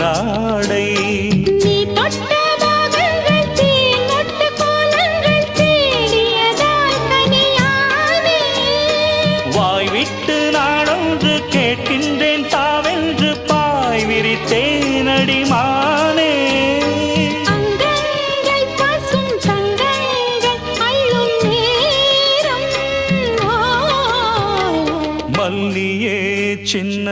பாலாடை நீ தொட்ட பாகங்கள் தேனொட்டு கோலங்கள் தேடியதால் கனியானே வாய் விட்டு நாடொன்று கேட்கின்றேன் தாவென்று பாய் விரித்தேனடி மானே அங்கங்கள் பாசும் தங்கங்கள் அள்ளும் நேரம் மல்லியே சின்ன